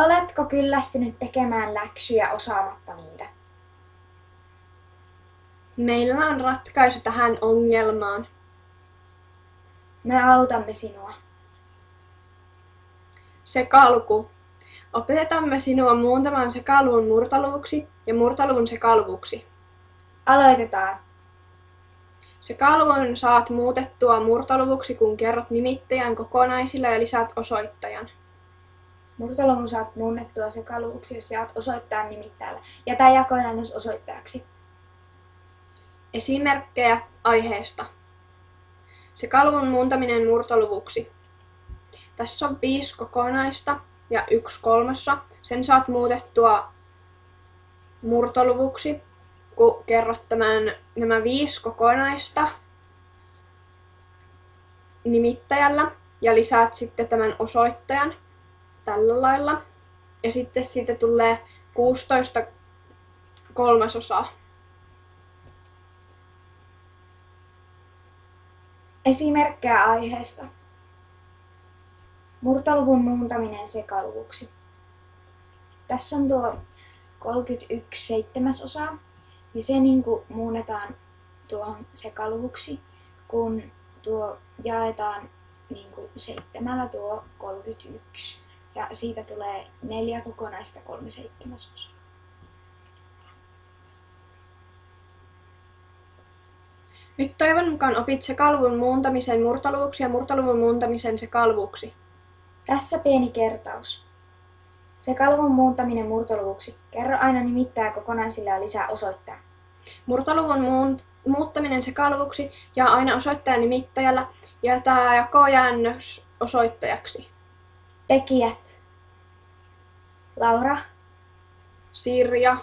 Oletko kyllästynyt tekemään läksyjä osaamatta niitä? Meillä on ratkaisu tähän ongelmaan. Me autamme sinua. Sekaluku. Opetetamme sinua muuntamaan sekaluvun murtoluvuksi ja murtoluvun sekaluvuksi. Aloitetaan. Sekaluvun saat muutettua murtoluvuksi, kun kerrot nimittäjän kokonaisilla ja lisäät osoittajan. Murtoluvun saat muunnettua sekaluvuksi, jos jaat osoittajan nimittäjällä. Jätä jakojäännös osoittajaksi. Esimerkkejä aiheesta. Sekaluvun muuntaminen murtoluvuksi. Tässä on 5 kokonaista ja 1/3. Sen saat muutettua murtoluvuksi, kun kerrot nämä 5 kokonaista nimittäjällä ja lisäät sitten tämän osoittajan tällä lailla. Ja sitten siitä tulee 16/3. Esimerkkejä aiheesta. Murtoluvun muuntaminen sekaluvuksi. Tässä on tuo 31/7, ja se muunnetaan tuohon sekaluvuksi, kun tuo jaetaan 7 tuo 31. Ja siitä tulee 4 kokonaista 3/7. Nyt toivon mukaan opit sekaluvun muuntamisen murtoluvuksi ja murtoluvun muuntamisen sekaluvuksi. Tässä pieni kertaus. Sekaluvun muuntaminen murtoluvuksi. Kerro aina nimittäjä kokonaisilla ja lisää osoittaja. Murtoluvun muuttaminen sekaluvuksi ja aina osoittajan nimittäjällä ja tämä jakojäännös osoittajaksi. Tekijät. Laura, Sirja,